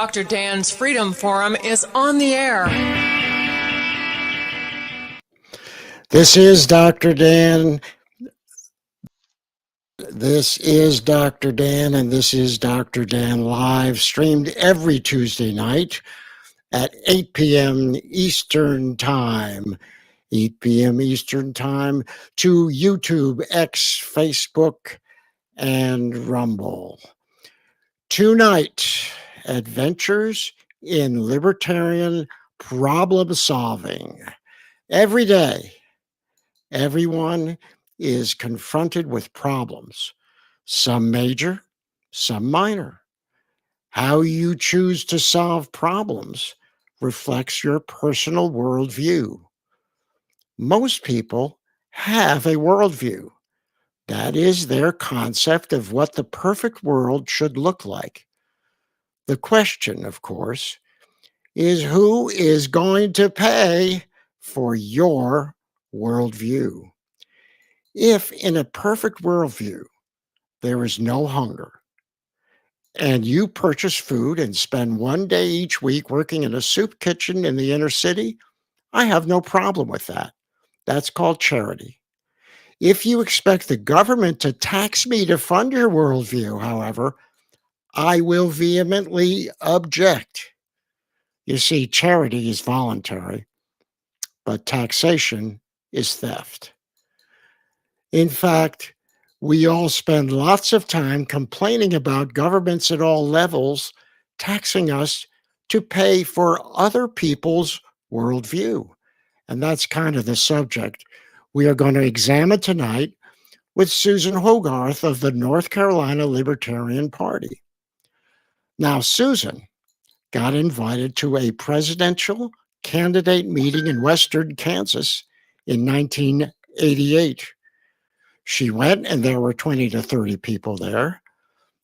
Dr. Dan's Freedom Forum is on the air. This is Dr. Dan. This is Dr. Dan, and this is Dr. Dan Live, streamed every Tuesday night at 8 p.m. Eastern Time. 8 p.m. Eastern Time to YouTube, X, Facebook, and Rumble. Tonight, adventures in libertarian problem solving. Every day, everyone is confronted with problems, some major, some minor. How you choose to solve problems reflects your personal worldview. Most people have a worldview. That is their concept of what the perfect world should look like. The question, of course, is who is going to pay for your worldview? If in a perfect worldview, there is no hunger, and you purchase food and spend one day each week working in a soup kitchen in the inner city, I have no problem with that. That's called charity. If you expect the government to tax me to fund your worldview, however, I will vehemently object. You see, charity is voluntary, but taxation is theft. In fact, we all spend lots of time complaining about governments at all levels taxing us to pay for other people's worldview. And that's kind of the subject we are going to examine tonight with Susan Hogarth of the North Carolina Libertarian Party. Now, Susan got invited to a presidential candidate meeting in Western Kansas in 1988. She went, and there were 20 to 30 people there.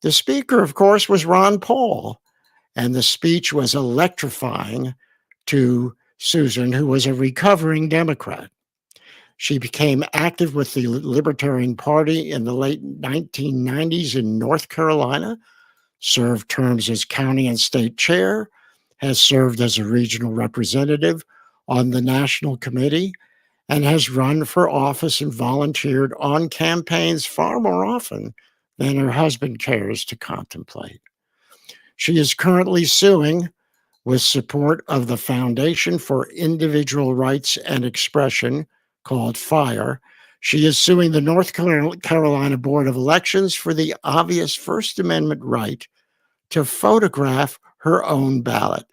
The speaker, of course, was Ron Paul, and the speech was electrifying to Susan, who was a recovering Democrat. She became active with the Libertarian Party in the late 1990s in North Carolina, served terms as county and state chair, has served as a regional representative on the national committee, and has run for office and volunteered on campaigns far more often than her husband cares to contemplate. She is currently suing, with support of the Foundation for Individual Rights and Expression, called FIRE. She is suing the North Carolina Board of Elections for the obvious First Amendment right to photograph her own ballot.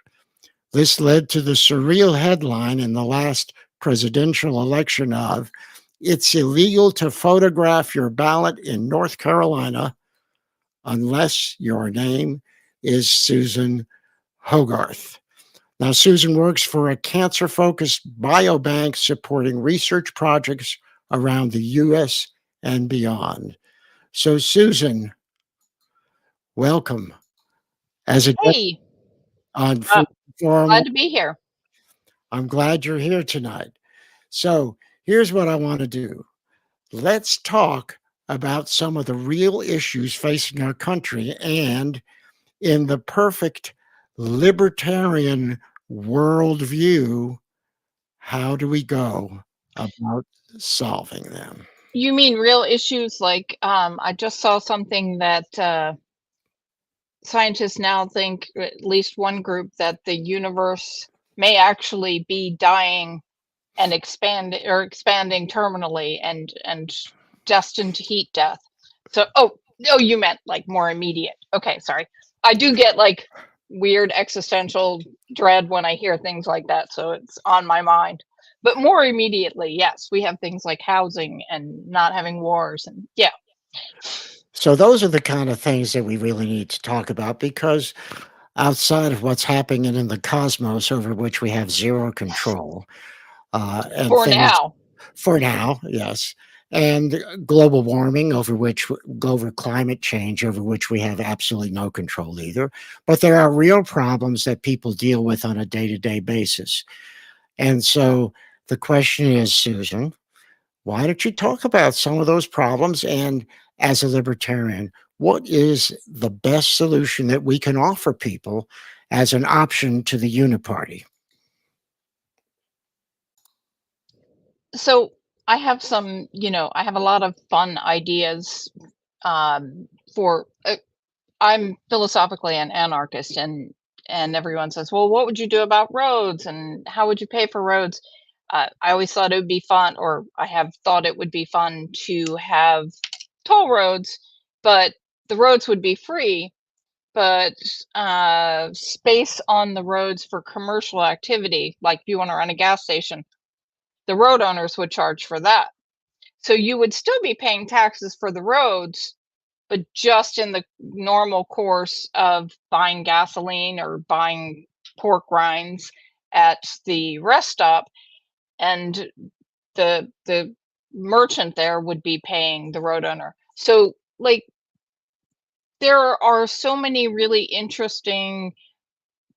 This led to the surreal headline in the last presidential election of, "It's illegal to photograph your ballot in North Carolina unless your name is Susan Hogarth." Now, Susan works for a cancer-focused biobank supporting research projects around the U.S. and beyond. So, Susan, welcome. As a Hey, on Freedom Forum, glad to be here. I'm glad you're here tonight. So, here's what I want to do. Let's talk about some of the real issues facing our country, and in the perfect libertarian worldview, how do we go about solving them? You mean real issues like I just saw something that scientists now think, at least one group, that the universe may actually be dying and expanding terminally and destined to heat death. So you meant like more immediate. Okay, sorry. I do get like weird existential dread when I hear things like that, so it's on my mind. But more immediately, yes, we have things like housing and not having wars, and yeah. So those are the kind of things that we really need to talk about, because outside of what's happening in the cosmos, over which we have zero control, and for now, yes, and global warming, global climate change, over which we have absolutely no control either. But there are real problems that people deal with on a day-to-day basis. And so the question is, Susan, why don't you talk about some of those problems? And as a libertarian, what is the best solution that we can offer people as an option to the uniparty? So I have some, I have a lot of fun ideas for. I'm philosophically an anarchist, and everyone says, "Well, what would you do about roads, and how would you pay for roads?" I always thought it would be fun, or I have thought it would be fun to have toll roads, but the roads would be free, but space on the roads for commercial activity, like if you want to run a gas station, the road owners would charge for that. So you would still be paying taxes for the roads, but just in the normal course of buying gasoline or buying pork rinds at the rest stop, and the merchant there would be paying the road owner. So like there are so many really interesting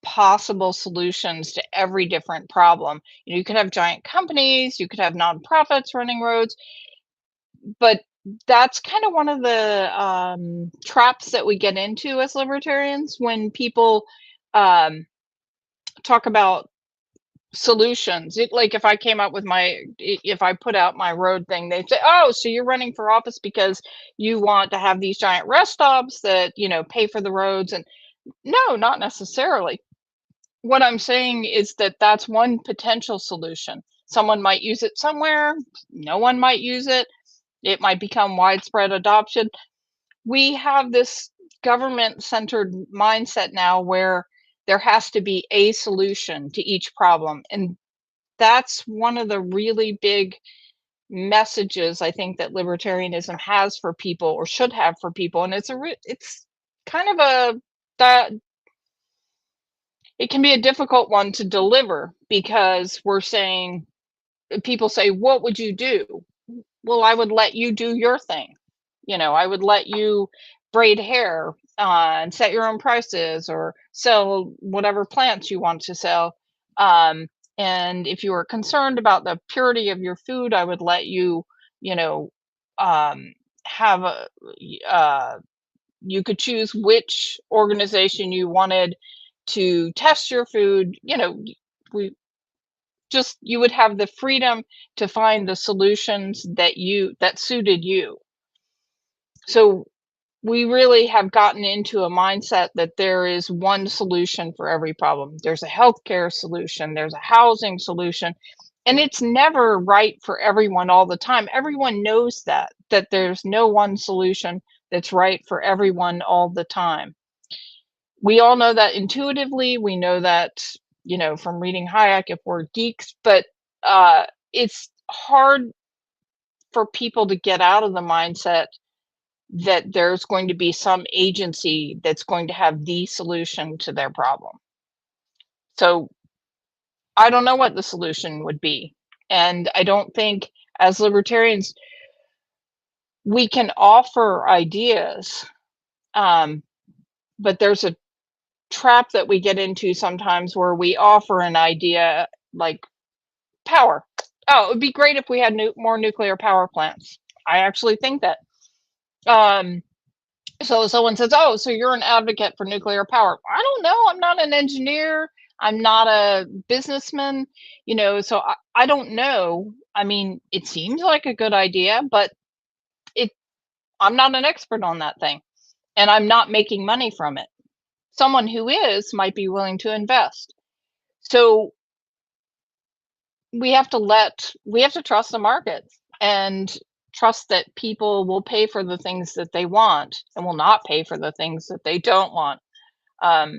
possible solutions to every different problem. You could have giant companies, you could have nonprofits running roads, but that's kind of one of the traps that we get into as libertarians when people um, talk about solutions. Like if I came up with if I put out my road thing, they'd say, "Oh, so you're running for office because you want to have these giant rest stops that pay for the roads?" And no, not necessarily. What I'm saying is that that's one potential solution. Someone might use it somewhere, no one might use it. It might become widespread adoption. We have this government-centered mindset now where there has to be a solution to each problem, and that's one of the really big messages I think that libertarianism has for people, or should have for people, and it's kind of that it can be a difficult one to deliver, because we're saying, people say, "What would you do?" Well, I would let you do your thing. I would let you braid hair and set your own prices, or sell whatever plants you want to sell. Um, and if you were concerned about the purity of your food, I would let you, you know, um, have you could choose which organization you wanted to test your food. We you would have the freedom to find the solutions that suited you. So we really have gotten into a mindset that there is one solution for every problem. There's a healthcare solution, there's a housing solution, and it's never right for everyone all the time. Everyone knows that there's no one solution that's right for everyone all the time. We all know that intuitively. We know that, from reading Hayek, if we're geeks, but it's hard for people to get out of the mindset that there's going to be some agency that's going to have the solution to their problem. So I don't know what the solution would be. And I don't think, as libertarians, we can offer ideas, but there's a trap that we get into sometimes where we offer an idea like power. Oh, it would be great if we had more nuclear power plants. I actually think that. So someone says, "Oh, so you're an advocate for nuclear power." I don't know. I'm not an engineer. I'm not a businessman, so I don't know. I mean, it seems like a good idea, but it I'm not an expert on that thing, and I'm not making money from it. Someone who is might be willing to invest. So we have to trust the market, and trust that people will pay for the things that they want and will not pay for the things that they don't want. Um,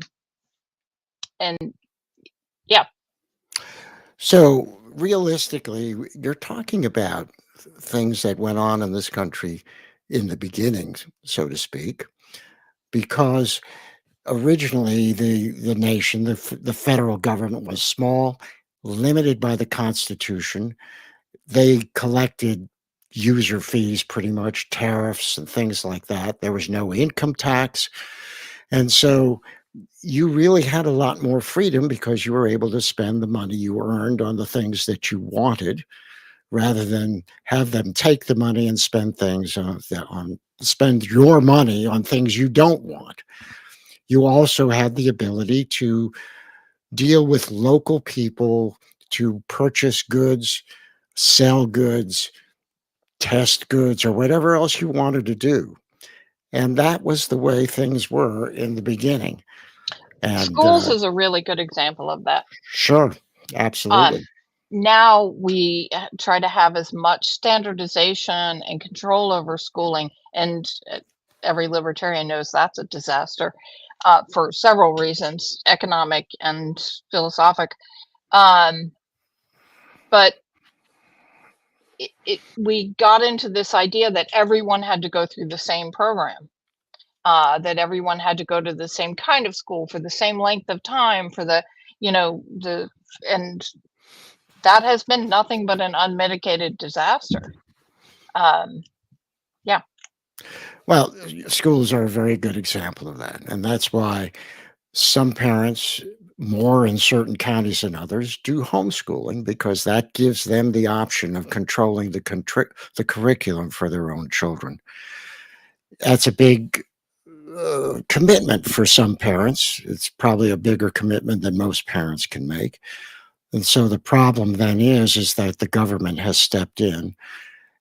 and yeah. So realistically, you're talking about things that went on in this country in the beginnings, so to speak, because originally the nation, the federal government was small, limited by the Constitution. They collected user fees, pretty much tariffs and things like that. There was no income tax. And so you really had a lot more freedom because you were able to spend the money you earned on the things that you wanted, rather than have them take the money and spend your money on things you don't want. You also had the ability to deal with local people, to purchase goods, sell goods, test goods, or whatever else you wanted to do. And that was the way things were in the beginning. And Schools is a really good example of that. sure, Um, absolutely. Now we try to have as much standardization and control over schooling, and every libertarian knows that's a disaster for several reasons, economic and philosophic. Um, but we got into this idea that everyone had to go through the same program, that everyone had to go to the same kind of school for the same length of time for the, the and that has been nothing but an unmitigated disaster. Um, yeah, Well, schools are a very good example of that. And that's why some parents, more in certain counties than others, do homeschooling because that gives them the option of controlling the curriculum for their own children. That's a big commitment for some parents. It's probably a bigger commitment than most parents can make. And so the problem then is that the government has stepped in,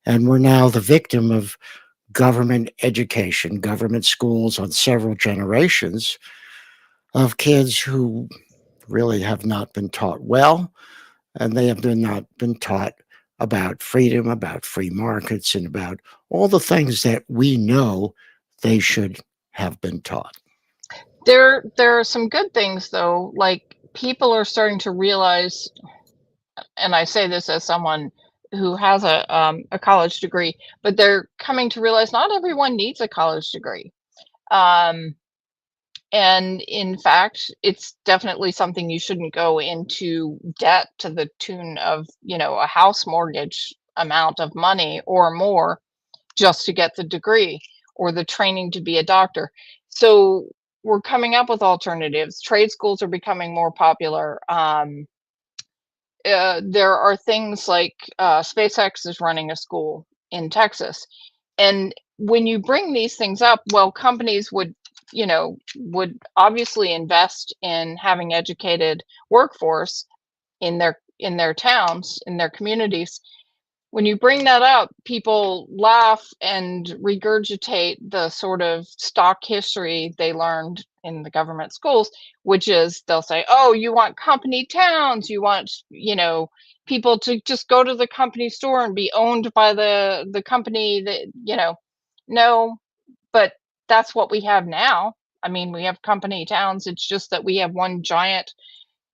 and we're now the victim of government education, government schools on several generations of kids who really have not been taught well, and they have not been taught about freedom, about free markets, and about all the things that we know they should have been taught. there are some good things though. Like people are starting to realize, and I say this as someone who has a college degree, but they're coming to realize not everyone needs a college degree. Um, and in fact, it's definitely something you shouldn't go into debt to the tune of, a house mortgage amount of money or more just to get the degree or the training to be a doctor. So we're coming up with alternatives. Trade schools are becoming more popular. There are things like SpaceX is running a school in Texas. And when you bring these things up, well, companies would obviously invest in having educated workforce in their towns, in their communities. When you bring that up, people laugh and regurgitate the sort of stock history they learned in the government schools, which is they'll say, "Oh, you want company towns, you want, people to just go to the company store and be owned by the company that, no, but that's what we have now. I mean, we have company towns. It's just that we have one giant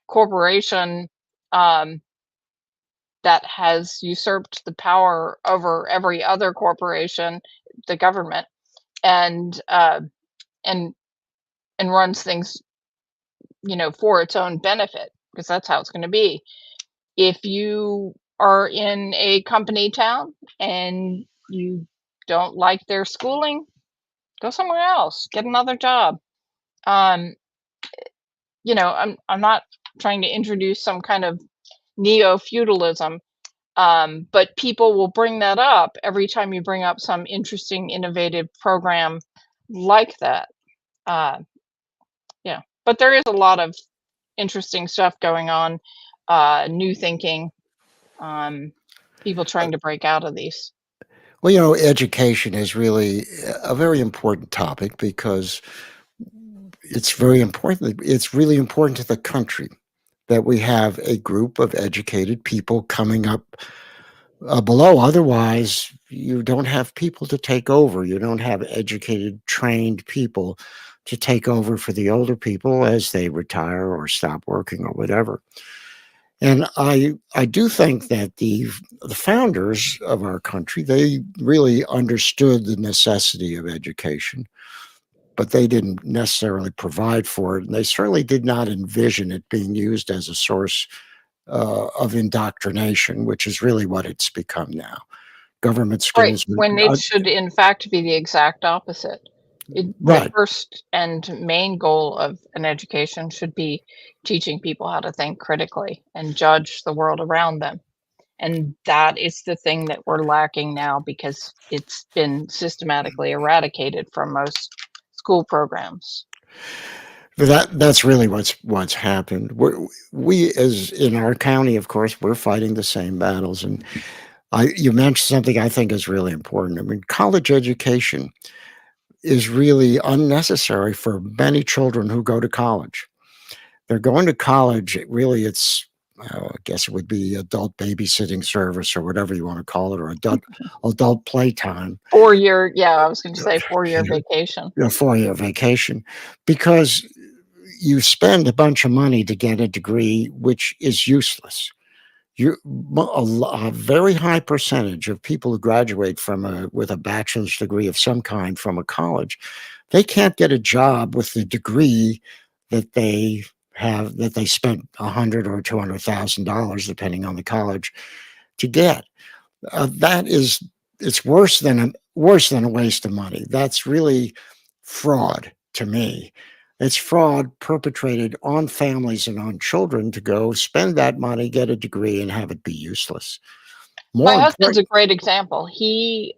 corporation um, that has usurped the power over every other corporation, the government, and and and runs things, for its own benefit, because that's how it's going to be. If you are in a company town and you don't like their schooling, go somewhere else, get another job. Um, I'm not trying to introduce some kind of neo feudalism. But people will bring that up every time you bring up some interesting, innovative program like that. Uh, yeah, but there is a lot of interesting stuff going on, new thinking, um, people trying to break out of these. Well, education is really a very important topic because it's very important. It's really important to the country that we have a group of educated people coming up below. Otherwise, you don't have people to take over. You don't have educated, trained people to take over for the older people as they retire or stop working or whatever. And I do think that the founders of our country, they really understood the necessity of education, but they didn't necessarily provide for it, and they certainly did not envision it being used as a source of indoctrination, which is really what it's become now. Government Right, schools, when it should in fact be the exact opposite. The right? first and main goal of an education should be teaching people how to think critically and judge the world around them. And that is the thing that we're lacking now because it's been systematically eradicated from most school programs. That's really what's happened. We as in our county, of course, we're fighting the same battles. And you mentioned something I think is really important. I mean, college education is really unnecessary for many children who go to college. They're going to college. Really, it's I guess it would be adult babysitting service or whatever you want to call it, or adult playtime. 4 year, yeah, I was going to say 4 year vacation. A 4-year vacation, because you spend a bunch of money to get a degree which is useless. A very high percentage of people who graduate with a bachelor's degree of some kind from a college, they can't get a job with the degree that they spent $100,000 or $200,000, depending on the college, to get. That is, it's worse than a waste of money. That's really fraud to me. It's fraud perpetrated on families and on children to go spend that money, get a degree, and have it be useless. My More husband's important, a great example.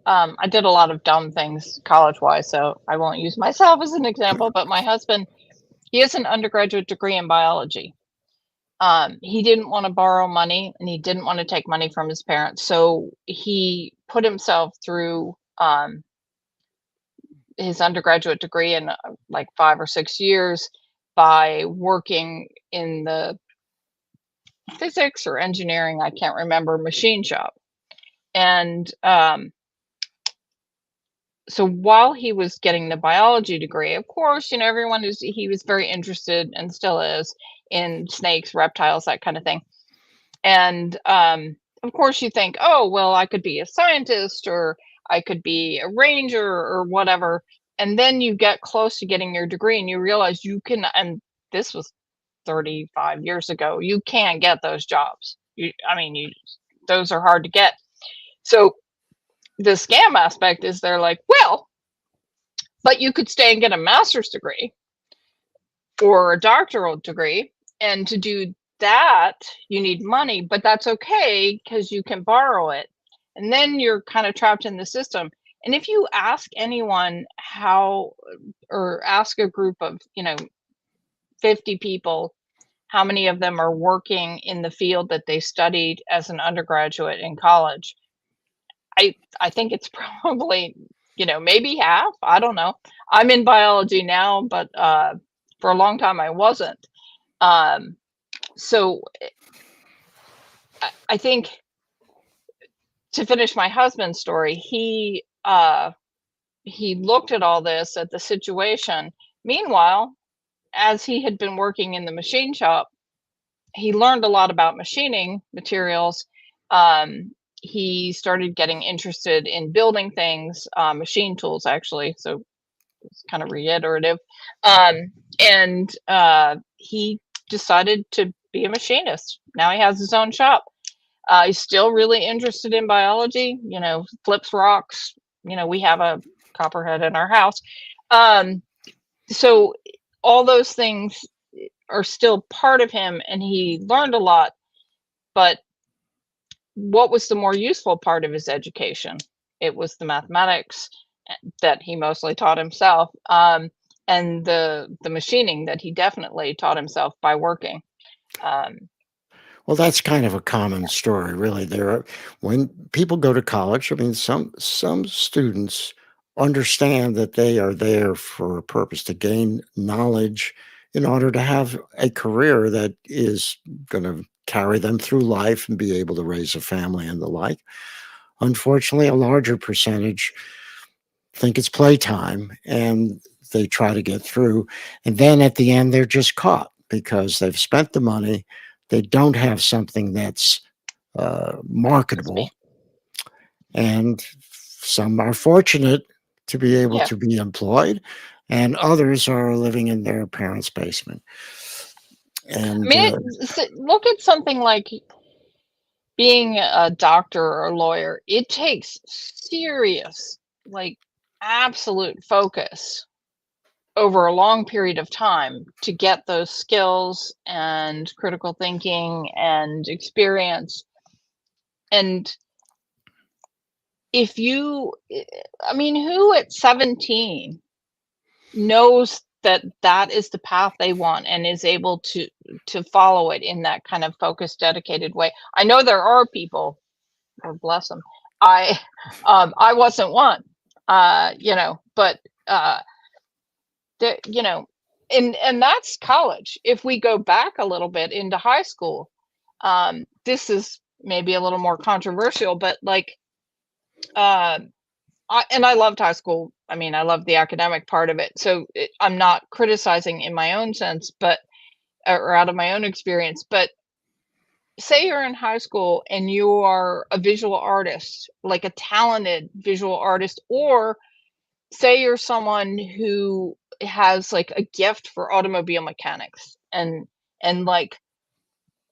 I did a lot of dumb things college-wise, so I won't use myself as an example, but my husband, he has an undergraduate degree in biology. He didn't want to borrow money and he didn't want to take money from his parents. So he put himself through his undergraduate degree in like 5 or 6 years by working in the physics or engineering, I can't remember, machine shop. And so while he was getting the biology degree, of course, he was very interested and still is in snakes, reptiles, that kind of thing. And of course, you think, oh, well, I could be a scientist or I could be a ranger or whatever. And then you get close to getting your degree and you realize you can, and this was 35 years ago, you can't get those jobs. Those are hard to get. So the scam aspect is they're like, well, but you could stay and get a master's degree or a doctoral degree. And to do that, you need money, but that's okay because you can borrow it. And then you're kind of trapped in the system. And if you ask anyone how, or ask a group of, 50 people, how many of them are working in the field that they studied as an undergraduate in college, I think it's probably, maybe half. I don't know. I'm in biology now, but for a long time I wasn't. Um, so I think to finish my husband's story, he looked at all this, at the situation. Meanwhile, as he had been working in the machine shop, he learned a lot about machining materials. He started getting interested in building things, machine tools actually. So it's kind of reiterative. And he decided to be a machinist. Now he has his own shop. He's still really interested in biology, flips rocks. We have a copperhead in our house. So all those things are still part of him and he learned a lot. But what was the more useful part of his education? It was the mathematics that he mostly taught himself, and the machining that he definitely taught himself by working. well, that's kind of a common story, really. When people go to college, I mean, some students understand that they are there for a purpose to gain knowledge in order to have a career that is going to carry them through life and be able to raise a family and the like. Unfortunately, a larger percentage think it's playtime and they try to get through. And then at the end, they're just caught because they've spent the money. They don't have something that's That's me. marketable. And some are fortunate to be able Yeah. to be employed, and others are living in their parents' basement. I And mean, look at something like being a doctor or a lawyer. It takes serious, like absolute focus over a long period of time to get those skills and critical thinking and experience. And if you, I mean, who at 17 knows that is the path they want and is able to follow it in that kind of focused, dedicated way. I know there are people, or bless them. I wasn't one, but you know, and that's college. If we go back a little bit into high school, this is maybe a little more controversial, but like, I loved high school. I mean, I loved the academic part of it. So I'm not criticizing in my own sense, but or out of my own experience. But say you're in high school and you are a visual artist, like a talented visual artist, or say you're someone who has like a gift for automobile mechanics and like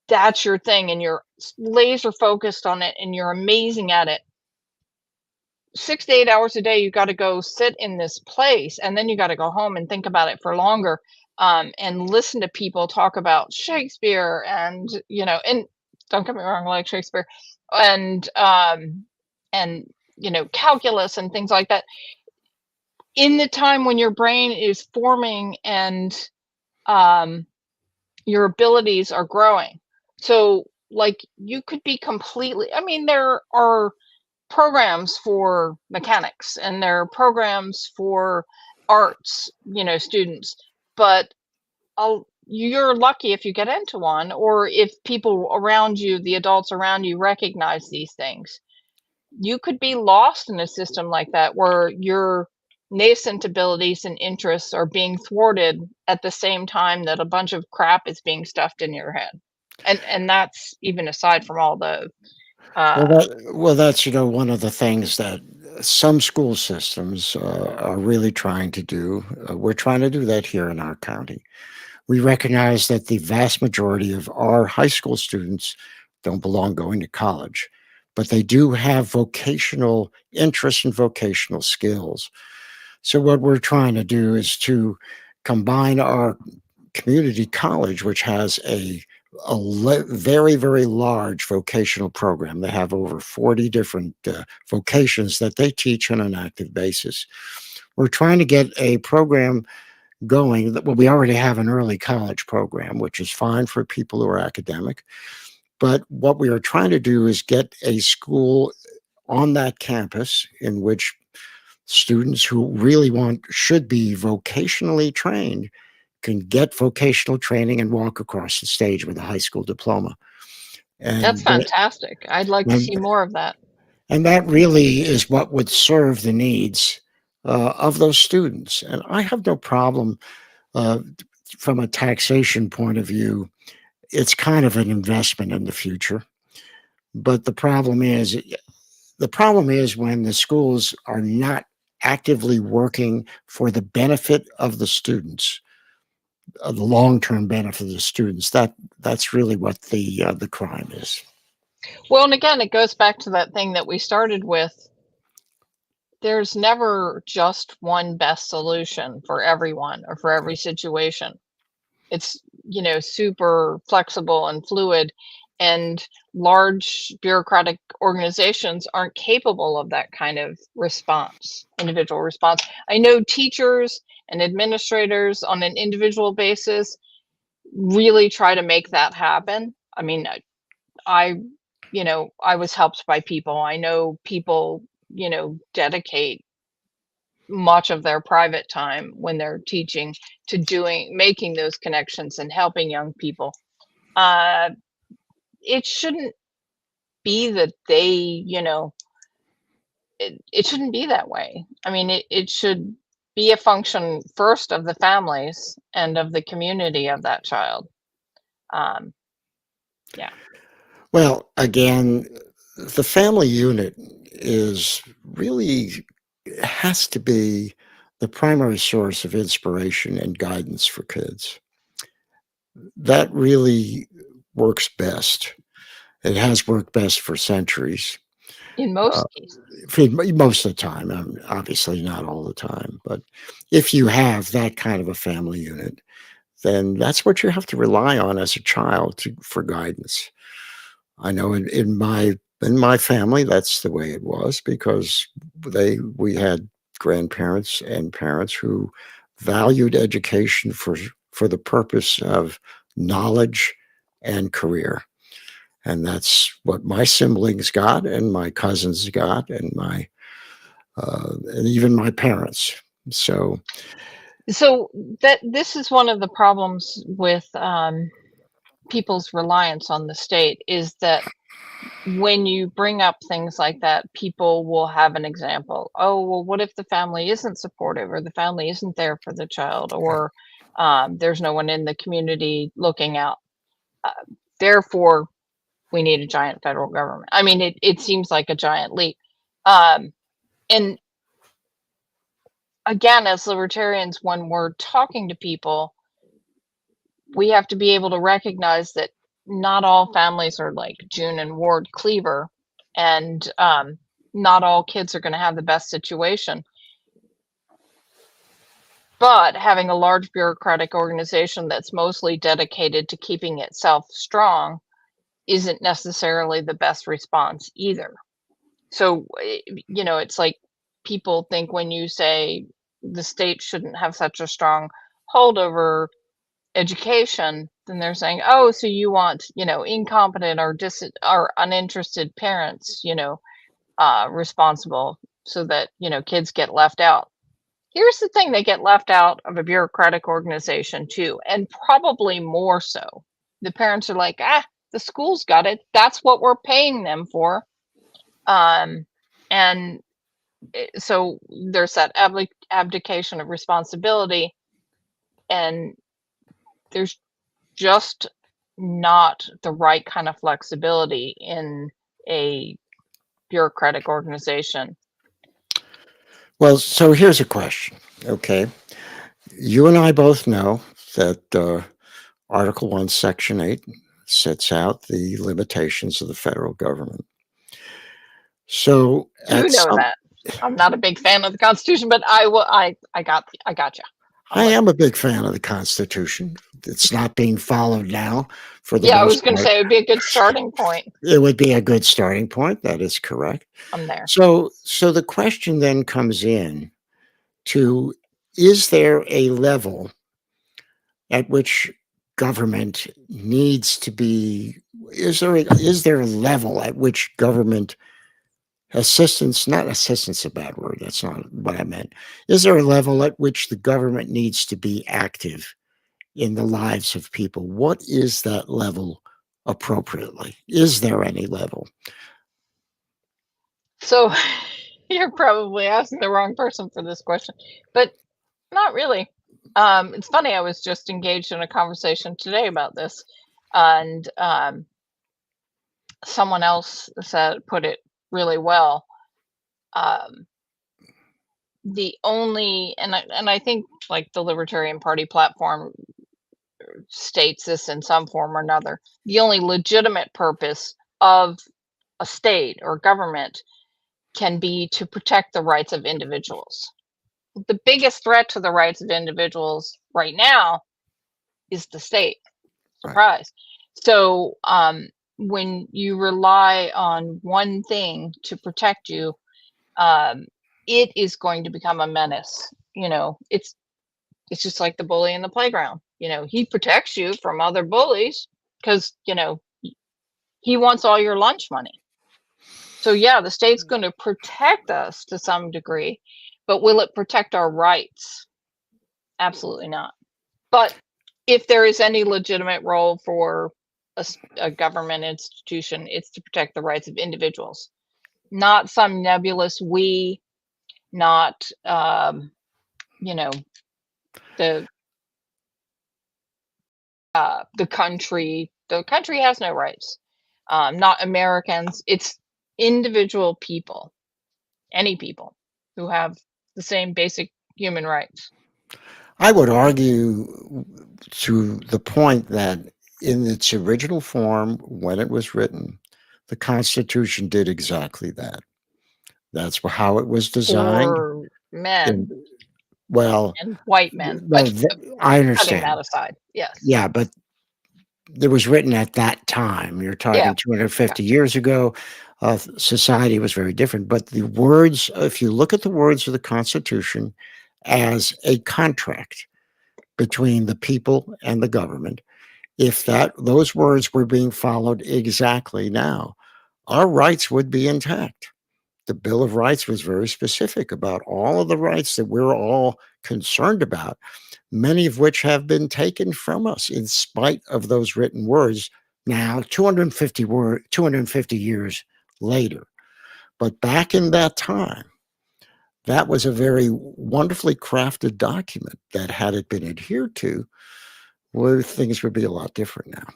that's your thing and you're laser focused on it and you're amazing at it. 6 to 8 hours a day, you got to go sit in this place, and then you got to go home and think about it for longer, and listen to people talk about Shakespeare, and and don't get me wrong, I like Shakespeare, and calculus and things like that. In the time when your brain is forming and um, your abilities are growing, so like you could be completely. I mean, there are programs for mechanics and there are programs for arts, students, but you're lucky if you get into one or if people around you, the adults around you, recognize these things. You could be lost in a system like that where your nascent abilities and interests are being thwarted at the same time that a bunch of crap is being stuffed in your head. And that's even aside from all the Well, uh that's one of the things that some school systems are really trying to do. We're trying to do that here in our county. We recognize that the vast majority of our high school students don't belong going to college, but they do have vocational interests and vocational skills. So what we're trying to do is to combine our community college, which has a very, very large vocational program. They have over 40 different vocations that they teach on an active basis. We're trying to get a program going that, well, we already have an early college program, which is fine for people who are academic. But what we are trying to do is get a school on that campus in which students who really should be vocationally trained can get vocational training and walk across the stage with a high school diploma. That's And fantastic. I'd like to see and, more of that. and that really is what would serve the needs of those students. And I have no problem uh, from a taxation point of view. It's kind of an investment in the future. But the problem is when the schools are not actively working for the benefit of the students, of the long-term benefit of the students. That's really what the crime is. Well, and again, it goes back to that thing that we started with. There's never just one best solution for everyone or for every situation. It's, super flexible and fluid, and large bureaucratic organizations aren't capable of that kind of response, individual response. I know teachers and administrators on an individual basis really try to make that happen. I mean, I, I was helped by people. I know people, dedicate much of their private time when they're teaching to making those connections and helping young people. Uh, it shouldn't be that it shouldn't be that way. I mean, it should be a function first of the families and of the community of that child. Um, yeah. Well, again, the family unit is really has to be the primary source of inspiration and guidance for kids. That really works best. It has worked best for centuries. In Uh, most cases. Most of the time, obviously not all the time, but if you have that kind of a family unit, then that's what you have to rely on as a child for guidance. I know in my family, that's the way it was because we had grandparents and parents who valued education for the purpose of knowledge and career. And that's what my siblings got, and my cousins got, and and even my parents. So that this is one of the problems with people's reliance on the state, is that when you bring up things like that, people will have an example. Oh, well, what if the family isn't supportive, or the family isn't there for the child, or there's no one in the community looking out? Therefore, we need a giant federal government. I mean, it seems like a giant leap. And again, as libertarians, when we're talking to people, we have to be able to recognize that not all families are like June and Ward Cleaver, and not all kids are going to have the best situation. But having a large bureaucratic organization that's mostly dedicated to keeping itself strong isn't necessarily the best response either. So, it's like people think when you say the state shouldn't have such a strong hold over education, then they're saying, oh, so you want, incompetent or uninterested parents, responsible, so that, kids get left out. Here's the thing: they get left out of a bureaucratic organization too, and probably more so. The parents are like, the school's got it. That's what we're paying them for. And so there's that abdication of responsibility, and there's just not the right kind of flexibility in a bureaucratic organization. Well, so here's a question. Okay. You and I both know that Article 1, Section 8 sets out the limitations of the federal government. So You know that. I'm not a big fan of the Constitution, but I got you. I am a big fan of the Constitution. It's not being followed now for the most I was going to part. say it would be a good starting point. It would be a good starting point. That is correct. I'm there. So the question then comes in to, is there a level at which government needs to be, is there a level at which government assistance, not assistance, a bad word, that's not what I meant. Is there a level at which the government needs to be active in the lives of people? What is that level appropriately? Is there any level? So you're probably asking the wrong person for this question, but not really. It's funny, I was just engaged in a conversation today about this, and someone else put it really well. The only, and I think like the Libertarian Party platform states this in some form or another, the only legitimate purpose of a state or government can be to protect the rights of individuals. The biggest threat to the rights of individuals right now is the state. Surprise. Right. So when you rely on one thing to protect you, it is going to become a menace. It's just like the bully in the playground. He protects you from other bullies because, he wants all your lunch money. So yeah, the state's going to protect us to some degree, but will it protect our rights? Absolutely not. But if there is any legitimate role for a government institution, it's to protect the rights of individuals, not some nebulous we, not the country. The country has no rights. Not Americans. It's individual people, any people who have the same basic human rights. I would argue to the point that in its original form, when it was written, the Constitution did exactly that. That's how it was designed. For men. And white men. I understand. Cutting that aside, yes. Yeah, but it was written at that time. You're talking 250 years ago. Society was very different. But the words, if you look at the words of the Constitution as a contract between the people and the government. If those words were being followed exactly now, our rights would be intact. The Bill of Rights was very specific about all of the rights that we're all concerned about, many of which have been taken from us in spite of those written words now 250 years later. But back in that time, that was a very wonderfully crafted document that, had it been adhered to, where things would be a lot different now.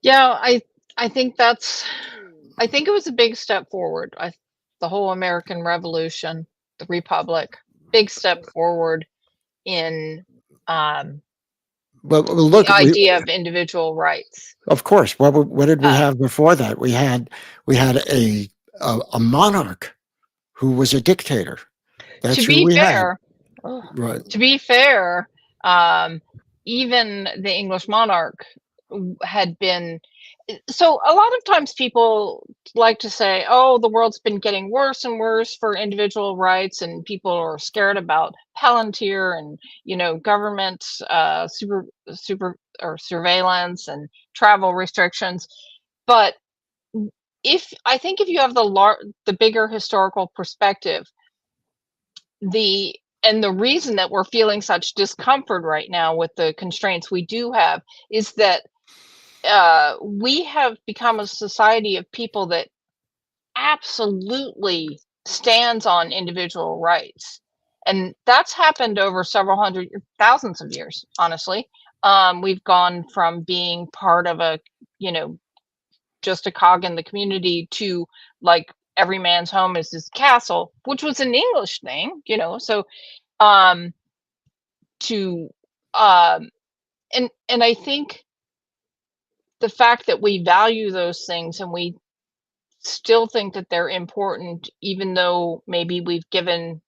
Yeah, I think I think it was a big step forward. The whole American Revolution, the Republic, big step forward in But the look, idea of individual rights. of course, what did we Uh, have before that? We had a monarch who was a dictator. to That's who be we had. fair, ugh, Right. to be fair, um, even the English monarch had been. So a lot of times people like to say, "Oh, the world's been getting worse and worse for individual rights, and people are scared about Palantir and government super or surveillance and travel restrictions." But if I think if you have the bigger historical perspective, the reason that we're feeling such discomfort right now with the constraints we do have is that we have become a society of people that absolutely stands on individual rights, and that's happened over several hundred thousands of years. Honestly, we've gone from being part of a you know just a cog in the community to, like, every man's home is his castle, which was an English thing, so um to um and I think the fact that we value those things and we still think that they're important, even though maybe we've given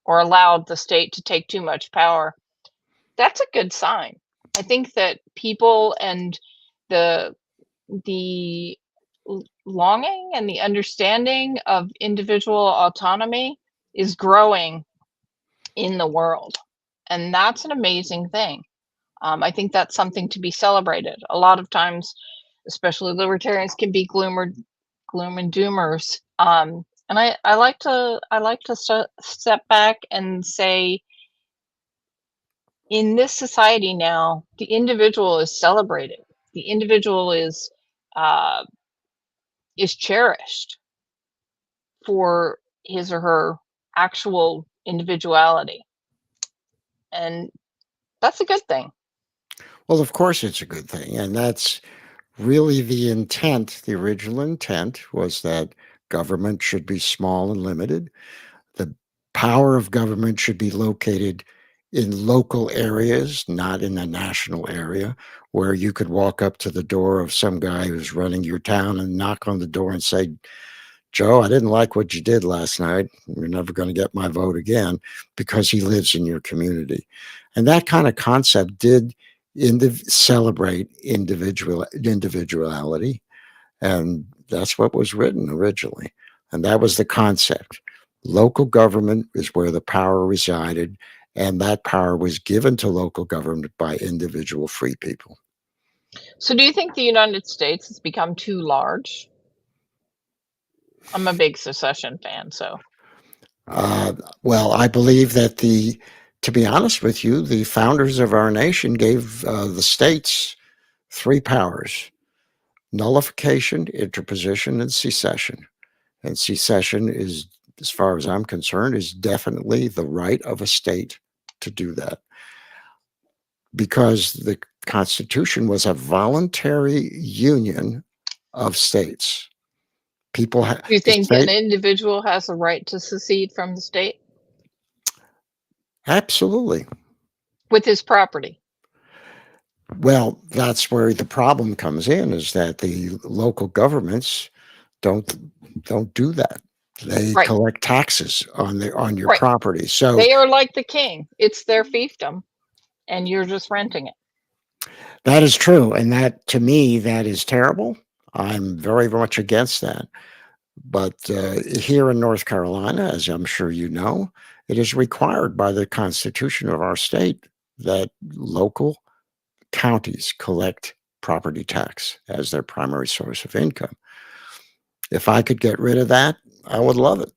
or allowed the state to take too much power, that's a good sign. I think that people and the the longing and the understanding of individual autonomy is growing in the world, and that's an amazing thing. I think that's something to be celebrated. A lot of times, especially libertarians, can be gloom and doomers. And I like to step back and say, in this society now, the individual is celebrated. The individual uh, is cherished for his or her actual individuality, and that's a good thing. Well, of course, it's a good thing, and that's really the intent. The original intent was that government should be small and limited. The power of government should be located in local areas, not in a national area, where you could walk up to the door of some guy who's running your town and knock on the door and say, "Joe, I didn't like what you did last night. You're never going to get my vote again," because he lives in your community. And that kind of concept did celebrate individuality, and that's what was written originally. And that was the concept. Local government is where the power resided, and that power was given to local government by individual free people. So, do you think the United States has become too large? I'm a big secession fan, so. Uh, well, I believe that to be honest with you, the founders of our nation gave the states three powers: nullification, interposition, and secession. And secession is, as far as I'm concerned, is definitely the right of a state to do that, because the Constitution was a voluntary union of states. Do you The think an state, individual has a right to secede from the state absolutely. with his property? Well, that's where the problem comes in, is that the local governments don't don't do that. They Right, collect taxes on your right. property. So They are like the king. It's their fiefdom, and you're just renting it. that is true, and that, to me, that is terrible. I'm very much against that. But here in North Carolina, as I'm sure you know, It is required by the Constitution of our state that local counties collect property tax as their primary source of income. If I could get rid of that, I would love it.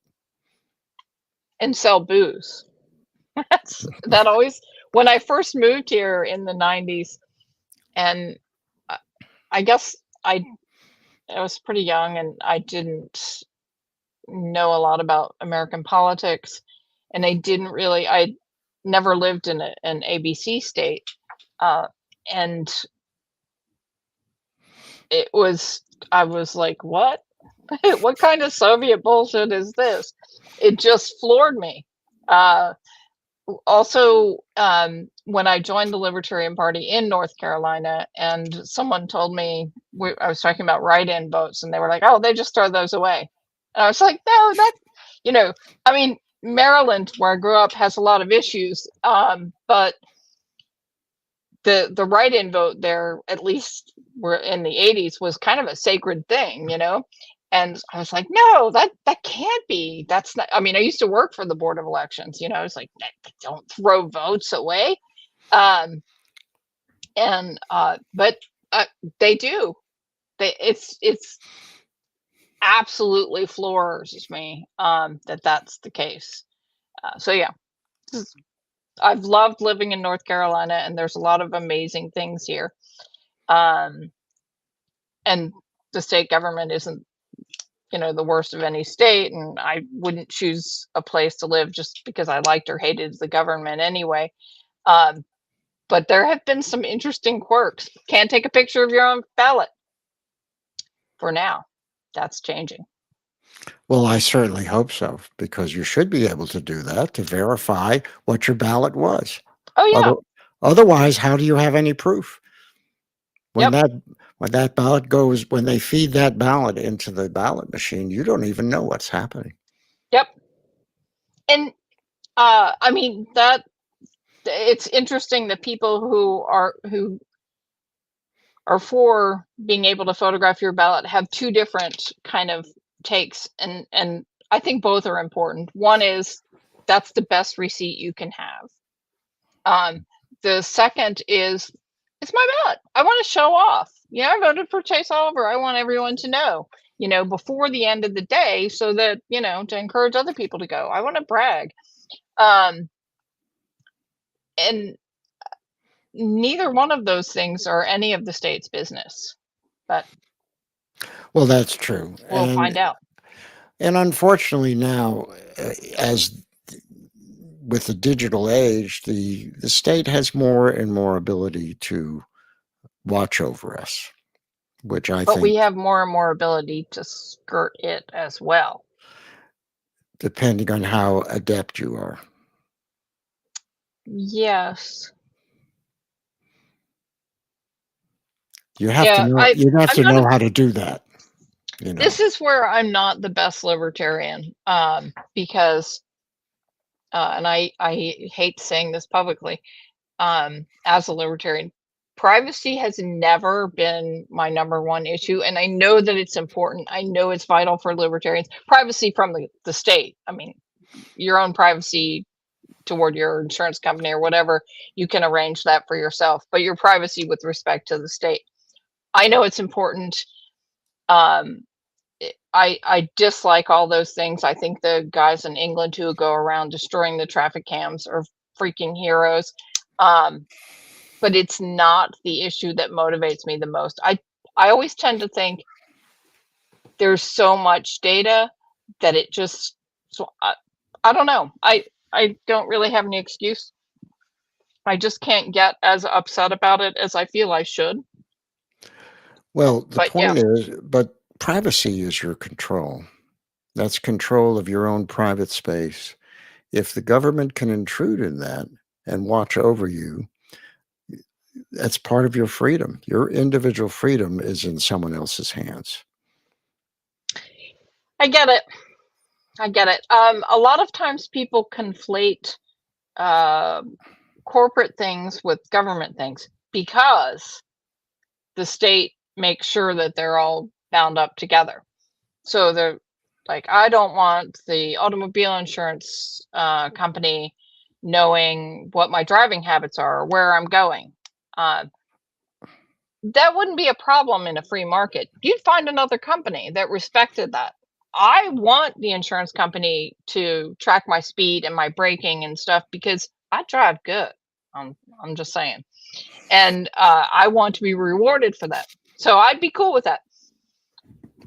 And sell booze. That always, when I first moved here in the 90s, and I guess I was pretty young and I didn't know a lot about American politics, and I never lived in an ABC state, uh, and I was like, what? What kind of Soviet bullshit is this? It just floored me. Uh, Also, when I joined the Libertarian Party in North Carolina, and someone told me I was talking about write-in votes, and they were like, "Oh, they just throw those away." And I was like, "No, you know, I mean, Maryland, where I grew up, has a lot of issues, but the write-in vote there, at least were in the 80s, was kind of a sacred thing, you know." And I was like, no, that can't be. That's not. I mean, I used to work for the Board of Elections, you know. I was like, don't throw votes away. Um, and but they do. It's absolutely floors me that's the case. So yeah, I've loved living in North Carolina, and there's a lot of amazing things here. Um, and the state government isn't, the worst of any state, and I wouldn't choose a place to live just because I liked or hated the government anyway. Um, but there have been some interesting quirks. Can't take a picture of your own ballot for now. That's changing. Well, I certainly hope so, because you should be able to do that to verify what your ballot was. Oh yeah. Otherwise, how do you have any proof? When Yep. when they feed that ballot into the ballot machine, you don't even know what's happening. Yep. And I mean, that it's interesting that people who are for being able to photograph your ballot have two different kind of takes, and I think both are important. One is that's the best receipt you can have. The second is it's my ballot. I want to show off. Yeah, I voted for Chase Oliver. I want everyone to know, before the end of the day, so that, to encourage other people to go. I want to brag. And neither one of those things are any of the state's business, but Well, that's true. we'll find out. And unfortunately now, as with the digital age, the state has more and more ability to watch over us, which I But think, we have more and more ability to skirt it as well. depending on how adept you are. Yes. You have Yeah, to know, you have I'm to not know how to do that, you know. this is where I'm not the best libertarian, because, and I hate saying this publicly, as a libertarian, privacy has never been my number one issue, and I know that it's important. I know it's vital for libertarians. Privacy from the state. I mean, your own privacy toward your insurance company or whatever, you can arrange that for yourself, but your privacy with respect to the state, I know it's important. Um, I dislike all those things. I think the guys in England who go around destroying the traffic cams are freaking heroes. But it's not the issue that motivates me the most. I always tend to think there's so much data that it just, so I don't know. I don't really have any excuse. I just can't get as upset about it as I feel I should. Well, the But yeah, point is, but privacy is your control. That's control of your own private space. If the government can intrude in that and watch over you, that's part of your freedom. Your individual freedom is in someone else's hands. I get it. I get it. A lot of times people conflate uh, corporate things with government things because the state makes sure that they're all bound up together. So Like, I don't want the automobile insurance company knowing what my driving habits are or where I'm going. Uh, that wouldn't be a problem in a free market. You'd find another company that respected that. I want the insurance company to track my speed and my braking and stuff because I drive good. I'm just saying. And I want to be rewarded for that. So I'd be cool with that.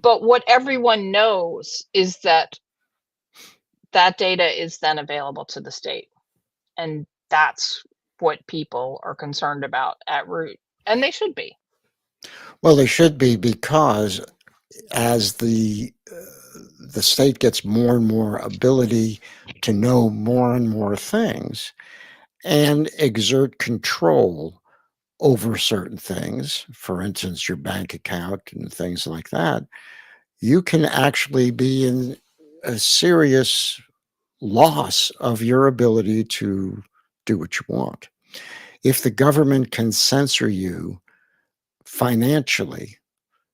But what everyone knows is that that data is then available to the state. And that's what people are concerned about at root. And they should be. Well, they should be, because as the state gets more and more ability to know more and more things and exert control over certain things, for instance, your bank account and things like that, you can actually be in a serious loss of your ability to do what you want. If the government can censor you financially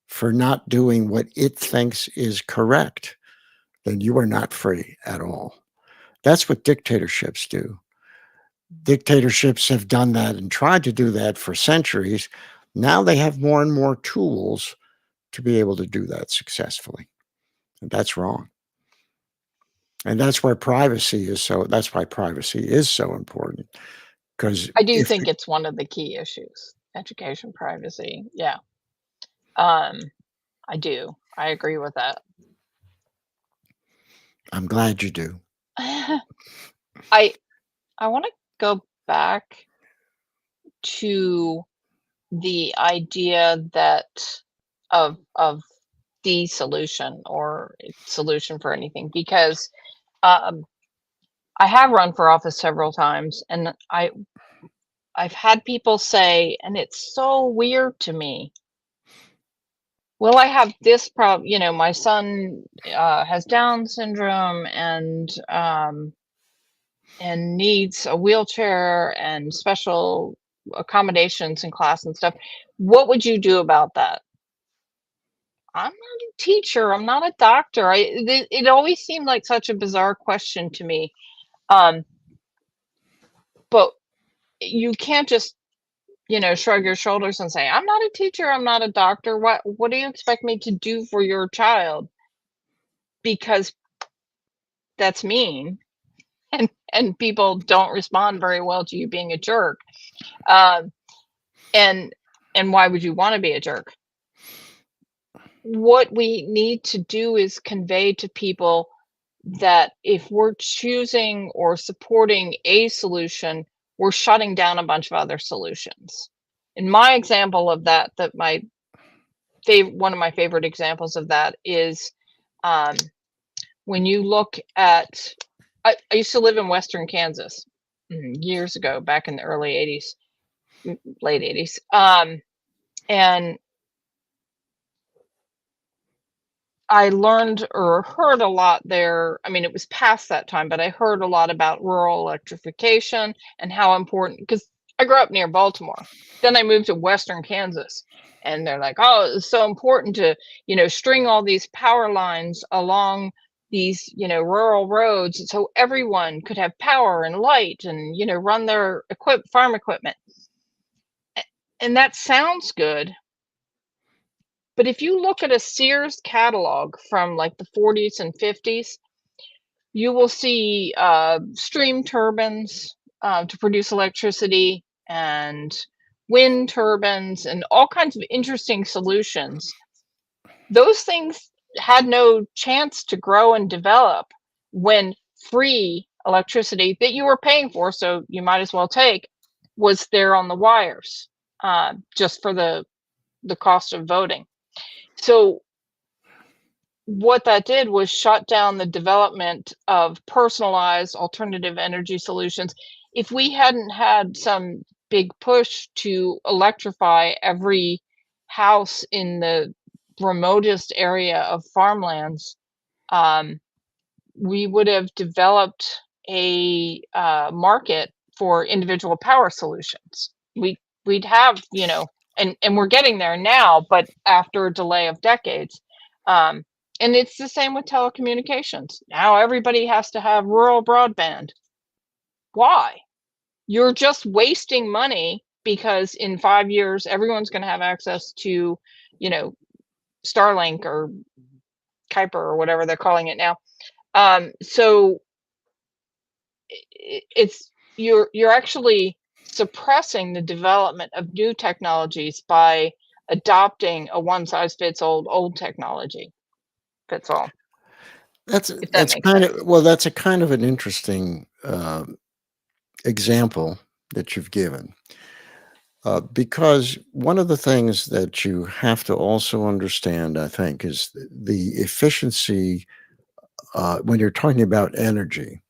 for not doing what it thinks is correct, then you are not free at all. That's what dictatorships do. Dictatorships have done that and tried to do that for centuries. Now they have more and more tools to be able to do that successfully. And that's wrong. And that's why privacy is so important. Because I do think it's one of the key issues. Education privacy. Yeah. I do. I agree with that. I'm glad you do. I want to go back to the idea that of the solution or solution for anything, because I have run for office several times, and I've had people say, and it's so weird to me, well, I have this problem, you know, my son has Down syndrome and needs a wheelchair and special accommodations in class and stuff. What would you do about that? I'm not a teacher. I'm not a doctor. It always seemed like such a bizarre question to me. But you can't just, you know, shrug your shoulders and say, I'm not a teacher. I'm not a doctor. What do you expect me to do for your child? Because that's mean. And people don't respond very well to you being a jerk. And why would you want to be a jerk? What we need to do is convey to people that if we're choosing or supporting a solution, we're shutting down a bunch of other solutions. In my example of that, one of my favorite examples of that is when you look at, I used to live in Western Kansas years ago, back in the early 80s, late 80s. And I learned or heard a lot there. I mean, it was past that time, but I heard a lot about rural electrification and how important, because I grew up near Baltimore. Then I moved to Western Kansas, and they're like, oh, it's so important to, you know, string all these power lines along these, you know, rural roads so everyone could have power and light and, you know, run their farm equipment. And that sounds good. But if you look at a Sears catalog from like the 40s and 50s, you will see steam turbines to produce electricity and wind turbines and all kinds of interesting solutions. Those things had no chance to grow and develop when free electricity that you were paying for, so you might as well take, was there on the wires just for the cost of voting. So what that did was shut down the development of personalized alternative energy solutions. If we hadn't had some big push to electrify every house in the remotest area of farmlands, we would have developed a market for individual power solutions. We'd have, you know, and we're getting there now, but after a delay of decades. And it's the same with telecommunications. Now everybody has to have rural broadband. Why? You're just wasting money because in 5 years everyone's going to have access to, you know, Starlink or Kuiper or whatever they're calling it now. So it's you're actually suppressing the development of new technologies by adopting a one size fits old technology fits all. If that That's makes kind sense. of well, that's a kind of an interesting example that you've given. Because one of the things that you have to also understand, I think, is the efficiency. When you're talking about energy,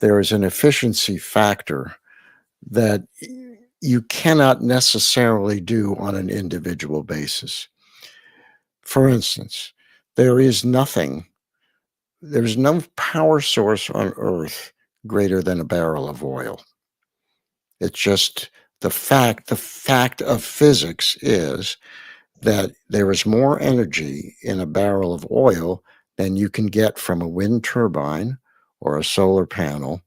there is an efficiency factor that you cannot necessarily do on an individual basis. For instance, there is nothing, there's no power source on earth greater than a barrel of oil. It's just the fact of physics is that there is more energy in a barrel of oil than you can get from a wind turbine or a solar panel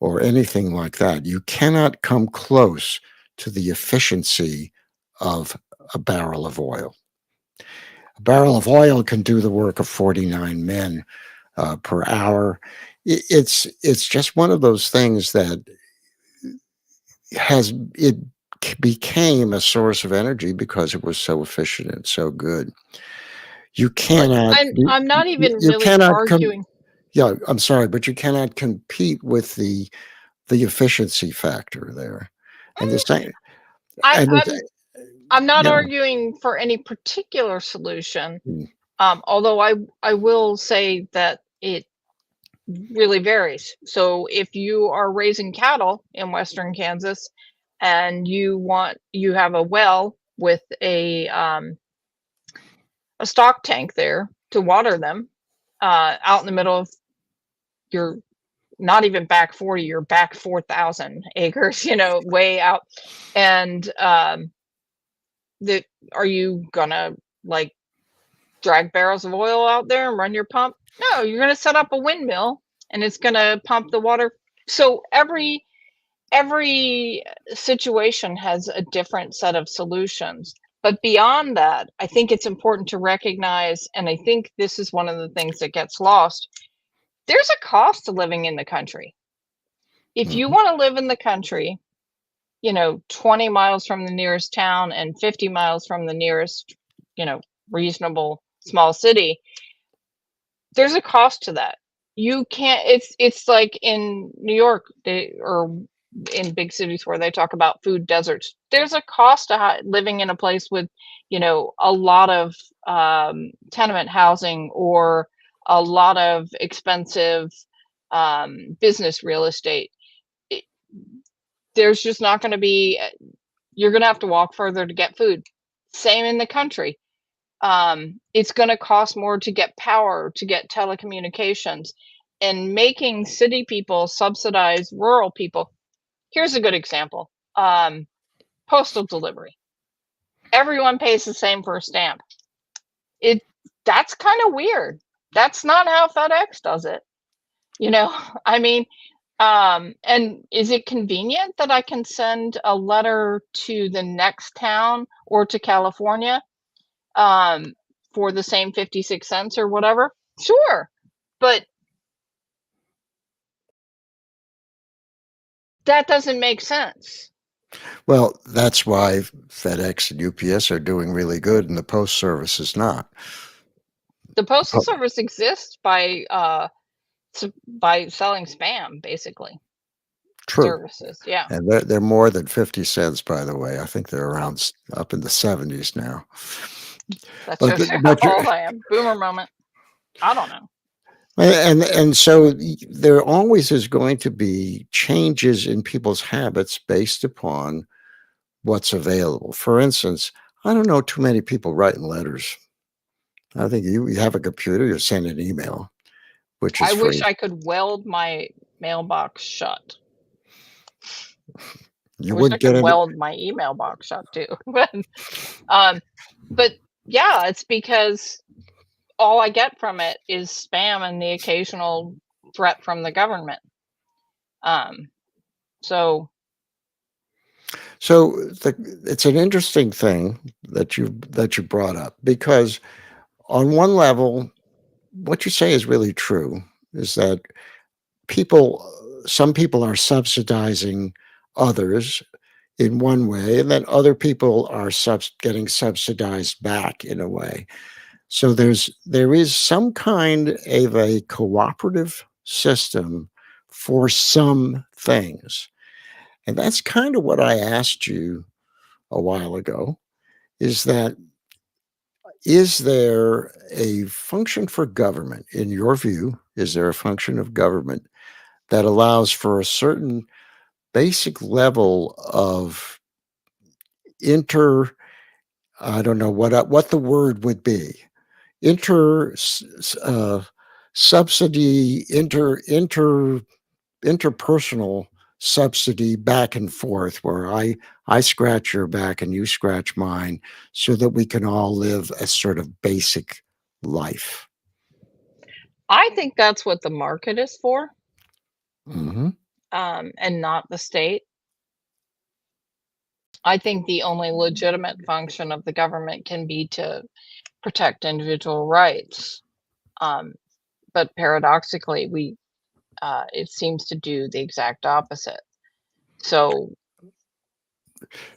or anything like that. You cannot come close to the efficiency of a barrel of oil. A barrel of oil can do the work of 49 men per hour. It's just one of those things that it became a source of energy because it was so efficient and so good. You But cannot I'm not even you really cannot arguing. yeah, I'm sorry, but you cannot compete with the efficiency factor there. And the Mm, same I, and I'm I'm not yeah. arguing for any particular solution. Mm, Although I will say that it really varies. So if you are raising cattle in western Kansas and you have a well with a stock tank there to water them out in the middle of your not even back 40, you're back 4,000 acres, way out. And that are you gonna like drag barrels of oil out there and run your pump? No, you're gonna set up a windmill and it's gonna pump the water. So every situation has a different set of solutions. But beyond that, I think it's important to recognize, and I think this is one of the things that gets lost. There's a cost to living in the country. If you mhm. want to live in the country, 20 miles from the nearest town and 50 miles from the nearest, you know, reasonable small city, there's a cost to that. You can't, it's like in New York, or in big cities where they talk about food deserts. There's a cost to living in a place with, a lot of tenement housing or a lot of expensive business real estate. It, there's just not going to be, you're going to have to walk further to get food. Same in the country. It's going to cost more to get power, to get telecommunications, and making city people subsidize rural people. Here's a good example. Postal delivery. Everyone pays the same for a stamp. It That's kind of weird. That's not how FedEx does it. I mean, and is it convenient that I can send a letter to the next town or to California um, for the same 56 cents or whatever? Sure. But that doesn't make sense. Well, that's why FedEx and UPS are doing really good and the post service is not. The postal Po service exists by selling spam, basically, True. services. Yeah, And they're more than 50 cents, by the way. I think they're around up in the 70s now. that But shows you how but you're old I am. Boomer moment. I don't know. and so there always is going to be changes in people's habits based upon what's available. For instance, I don't know too many people writing letters. I think you have a computer, you send an email, which is I wish free. I could weld my mailbox shut. I You wish I wouldn't get could any. weld my email box shut too. Um, but yeah, it's because all I get from it is spam and the occasional threat from the government. So So it's an interesting thing that you brought up, because on one level, what you say is really true, is that some people are subsidizing others in one way, and then other people are getting subsidized back in a way. So there is some kind of a cooperative system for some things. And that's kind of what I asked you a while ago, is that, is there a function for government, in your view? Is there a function of government that allows for a certain basic level of inter I don't know what the word would be, inter subsidy, interpersonal subsidy back and forth, where I scratch your back and you scratch mine, so that we can all live a sort of basic life. I think that's what the market is for, Hmm. and not the state. I think the only legitimate function of the government can be to protect individual rights. Um, but paradoxically, it seems to do the exact opposite. So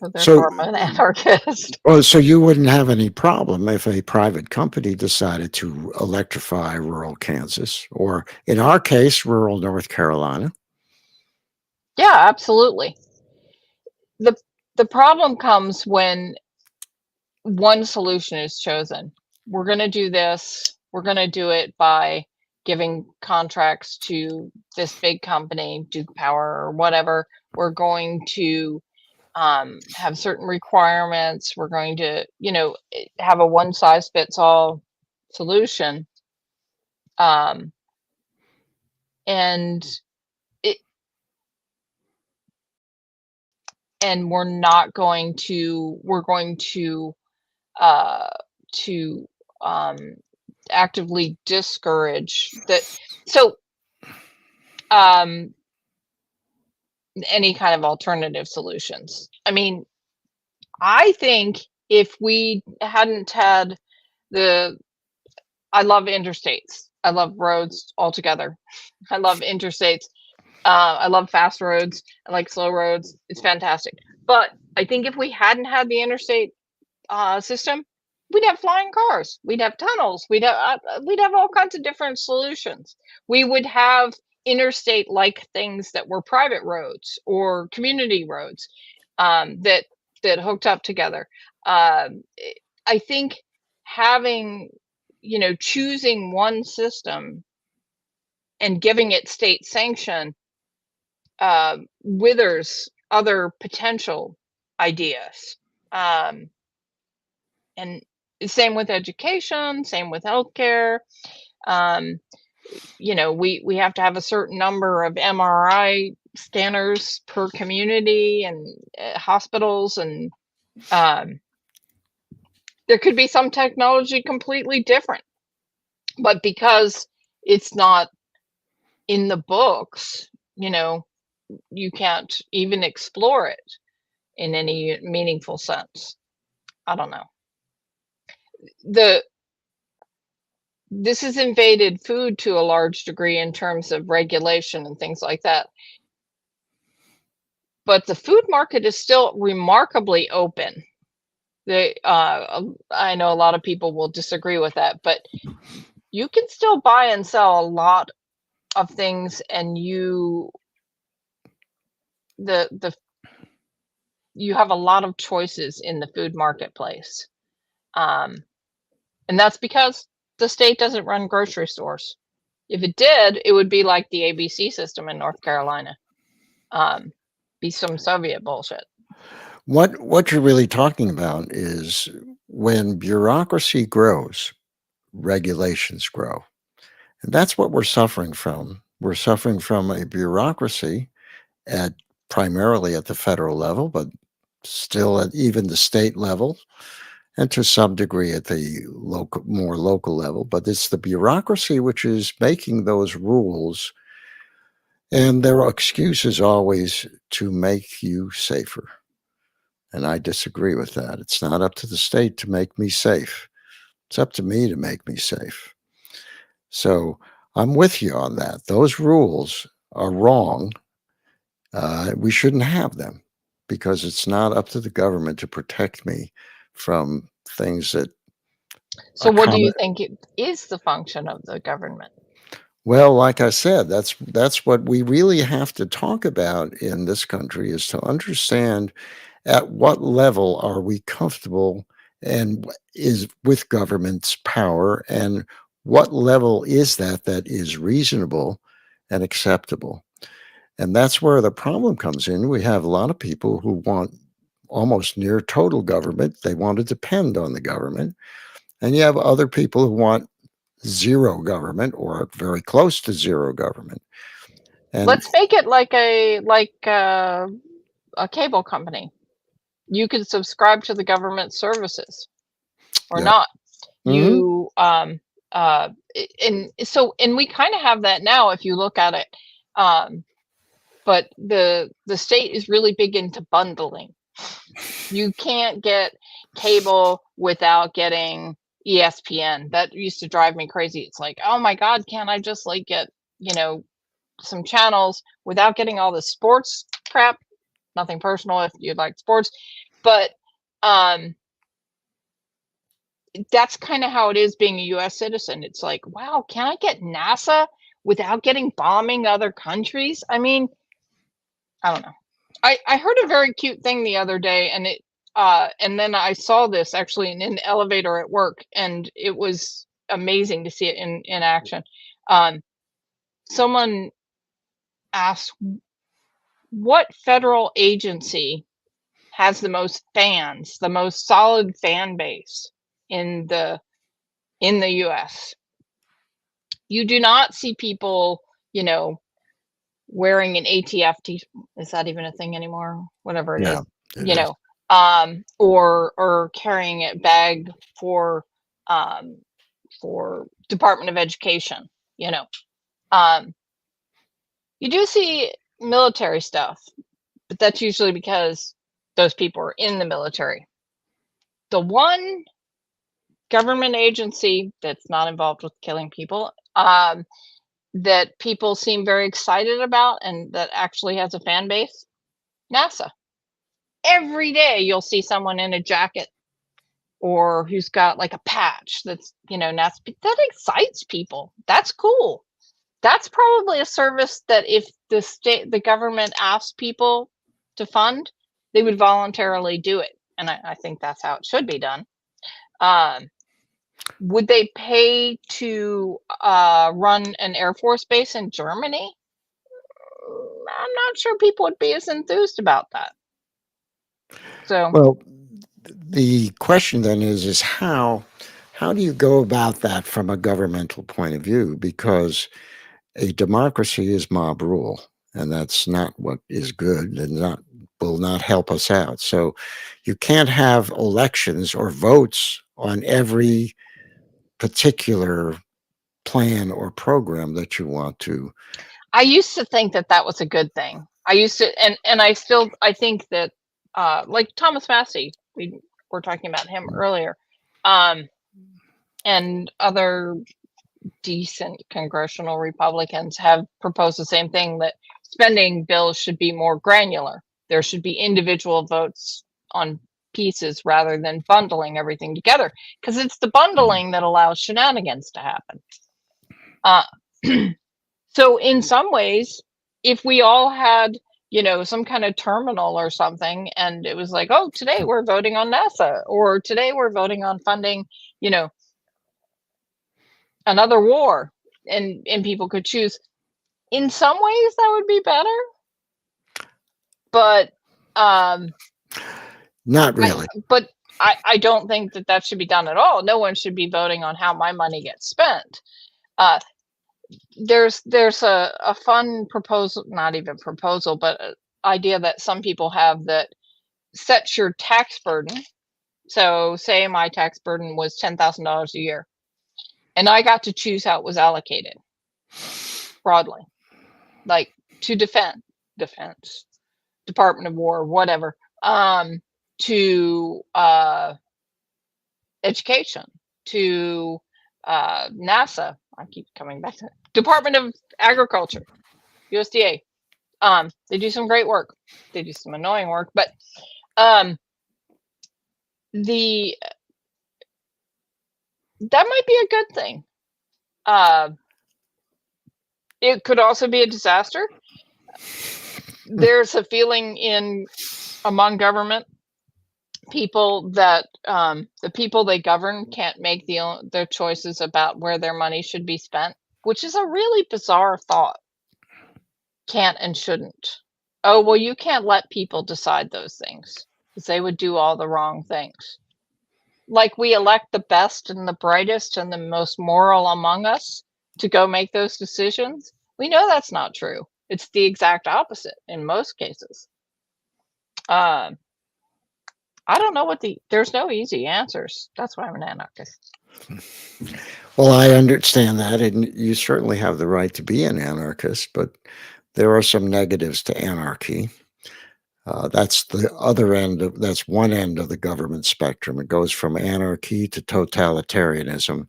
So, therefore, I'm an anarchist. so you wouldn't have any problem if a private company decided to electrify rural Kansas, or in our case, rural North Carolina. Yeah, absolutely. the The problem comes when one solution is chosen. We're going to do this. We're going to do it by giving contracts to this big company, Duke Power or whatever. We're going to have certain requirements. We're going to, have a one size fits all solution. Um, and it, and we're going uh, to um, actively discourage that. So um, any kind of alternative solutions. I mean, I think if we hadn't had the, I love interstates. I love roads altogether. I love interstates. I love fast roads. I like slow roads. It's fantastic. But I think if we hadn't had the interstate system, we'd have flying cars. We'd have tunnels. We'd have all kinds of different solutions. We would have interstate like things that were private roads or community roads that hooked up together. Um, I think having, choosing one system and giving it state sanction withers other potential ideas. Um, and same with education, same with healthcare. Um, we have to have a certain number of MRI scanners per community and hospitals, and um, there could be some technology completely different, but because it's not in the books, you can't even explore it in any meaningful sense. I don't know. The This has invaded food to a large degree in terms of regulation and things like that. But the food market is still remarkably open. I know a lot of people will disagree with that, but you can still buy and sell a lot of things, and the you have a lot of choices in the food marketplace. Um, and that's because the state doesn't run grocery stores. If it did, it would be like the ABC system in North Carolina. Be some Soviet bullshit. What you're really talking about is, when bureaucracy grows, regulations grow. And that's what we're suffering from. We're suffering from a bureaucracy at primarily at the federal level, but still at even the state level. and to some degree at the more local level, but it's the bureaucracy which is making those rules, and their excuse is always to make you safer. And I disagree with that. It's not up to the state to make me safe. It's up to me to make me safe. So I'm with you on that. Those rules are wrong. We shouldn't have them because it's not up to the government to protect me from things that So are what do common. you think is the function of the government? Well, like I said, that's what we really have to talk about in this country is to understand at what level are we comfortable and is with government's power, and what level is that is reasonable and acceptable. And that's where the problem comes in. We have a lot of people who want almost near total government. They want to depend on the government. And you have other people who want zero government or very close to zero government. And Let's make it like a cable company. You can subscribe to the government services or yeah. not. Mhm. You and we kind of have that now if you look at it. But the state is really big into bundling. You can't get cable without getting ESPN. That used to drive me crazy. It's like, oh my God, can't I just like get, some channels without getting all the sports crap? Nothing personal if you like sports, but um that's kind of how it is being a US citizen. It's like, wow, can I get NASA without getting bombing other countries? I mean, I don't know. I heard a very cute thing the other day, and then I saw this actually in an elevator at work, and it was amazing to see it in action. Um, Someone asked what federal agency has the most fans, the most solid fan base in the US. You do not see people, wearing an ATF is that even a thing anymore? Whatever it Yeah, is, it is. or carrying a bag for um for Department of Education, you know. Um you do see military stuff, but that's usually because those people are in the military. The one government agency that's not involved with killing people, that people seem very excited about and that actually has a fan base, NASA. Every day you'll see someone in a jacket or who's got like a patch that's, NASA. That excites people. That's cool. That's probably a service that if the government asks people to fund, they would voluntarily do it. And I think that's how it should be done. Um, would they pay to run an Air Force base in Germany? I'm not sure people would be as enthused about that. So Well, the question then is how do you go about that from a governmental point of view? Because a democracy is mob rule, and that's not what is good and not will not help us out. So you can't have elections or votes on every particular plan or program that you want to. I used to think that that was a good thing. I used to, and I think that, like Thomas Massey, we were talking about him earlier, um, and other decent congressional Republicans have proposed the same thing, that spending bills should be more granular. There should be individual votes on pieces rather than bundling everything together, because it's the bundling that allows shenanigans to happen. Uh, so in some ways, if we all had, some kind of terminal or something, and it was like, oh, today we're voting on NASA, or today we're voting on funding, you know, another war, and people could choose. In some ways, that would be better, but um, Not I really. but I don't think that that should be done at all. No one should be voting on how my money gets spent. Uh, there's a fun proposal, not even proposal, but idea that some people have that sets your tax burden So say my tax burden was $10,000 a year, and I got to choose how it was allocated broadly, like to defense, Department of War, whatever, to education, to NASA. I keep coming back to that. Department of Agriculture, USDA. They do some great work. They do some annoying work, but the that might be a good thing. It could also be a disaster. There's a feeling among government people that the people they govern can't make their choices about where their money should be spent, which is a really bizarre thought. Can't and shouldn't. Oh, well, you can't let people decide those things because they would do all the wrong things. Like we elect the best and the brightest and the most moral among us to go make those decisions. We know that's not true. It's the exact opposite in most cases. I don't know there's no easy answers. That's why I'm an anarchist. Well, I understand that, and you certainly have the right to be an anarchist, but there are some negatives to anarchy. That's one end of the government spectrum. It goes from anarchy to totalitarianism.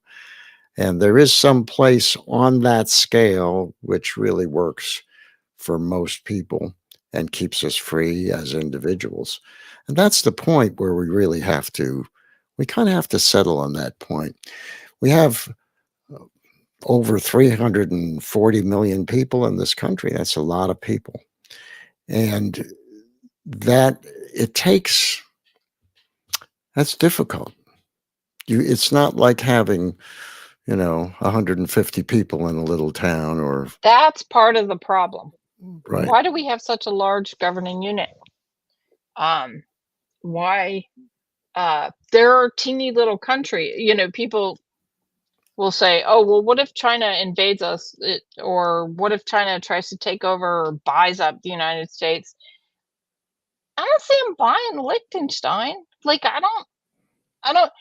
And there is some place on that scale which really works for most people and keeps us free as individuals. And that's the point where we kind of have to settle on that point. We have over 340 million people in this country. That's a lot of people. And that's difficult. It's not like having, 150 people in a little town That's part of the problem. Right. Why do we have such a large governing unit? Why? They're a teeny little country. People will say, oh, well, what if China invades us? Or what if China tries to take over or buys up the United States? I don't see them buying Liechtenstein. Like, I don't,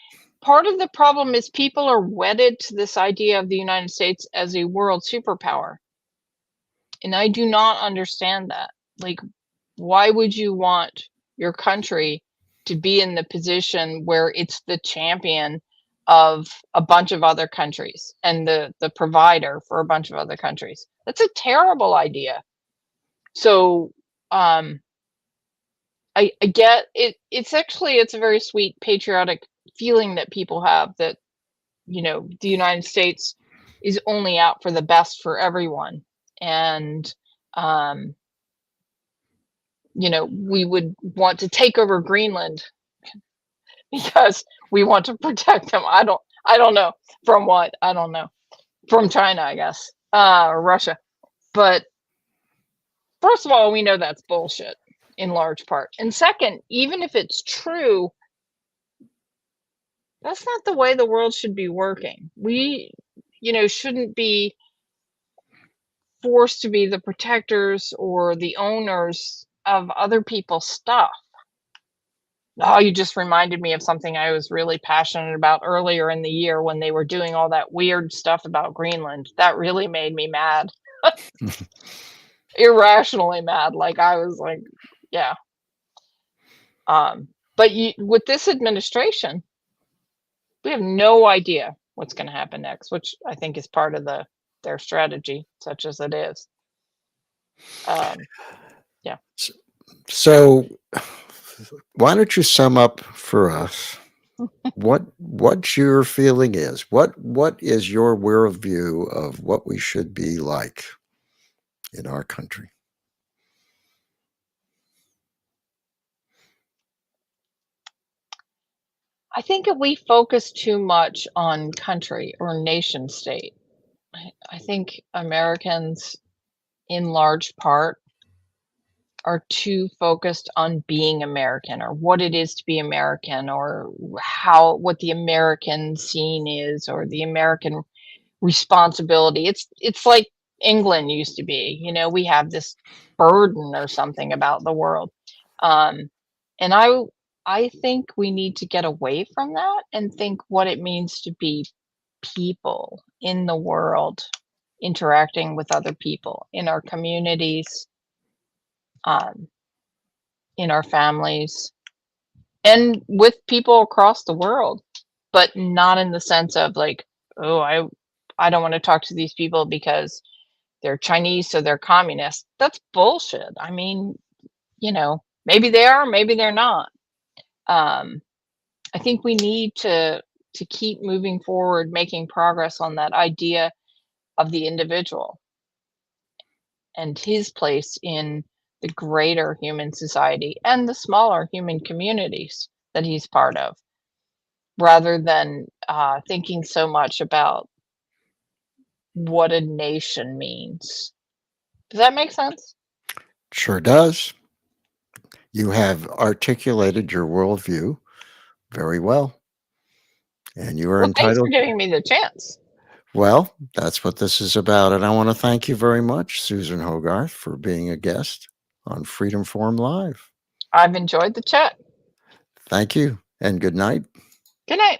part of the problem is people are wedded to this idea of the United States as a world superpower. And I do not understand that. Like, why would you want your country to be in the position where it's the champion of a bunch of other countries and the provider for a bunch of other countries? That's a terrible idea. So I get it. It's a very sweet patriotic feeling that people have that, the United States is only out for the best for everyone. And, we would want to take over Greenland because we want to protect them. I don't know from what, I don't know, from China, I guess, or Russia. But first of all, we know that's bullshit in large part. And second, even if it's true, that's not the way the world should be working. We, shouldn't be forced to be the protectors or the owners of other people's stuff. Oh, you just reminded me of something I was really passionate about earlier in the year when they were doing all that weird stuff about Greenland. That really made me mad. Irrationally mad. Like, I was like, yeah. But with this administration, we have no idea what's going to happen next, which I think is part of their strategy, such as it is. Yeah. So why don't you sum up for us what your feeling is? What is your worldview of what we should be like in our country? I think if we focus too much on country or nation state, I think Americans, in large part, are too focused on being American or what it is to be American or what the American scene is or the American responsibility. It's like England used to be. We have this burden or something about the world. And I think we need to get away from that and think what it means to be people in the world, interacting with other people in our communities, um, in our families, and with people across the world, but not in the sense of like, oh, I don't want to talk to these people because they're Chinese, so they're communist. That's bullshit. I mean, maybe they are, maybe they're not. Um, I think we need to keep moving forward, making progress on that idea of the individual and his place in the greater human society and the smaller human communities that he's part of, rather than thinking so much about what a nation means. Does that make sense? Sure does. You have articulated your worldview very well, and you are Well, thanks for entitled. giving me the chance. Well, that's what this is about. And I want to thank you very much, Susan Hogarth, for being a guest on Freedom Forum Live. I've enjoyed the chat. Thank you, and good night. Good night.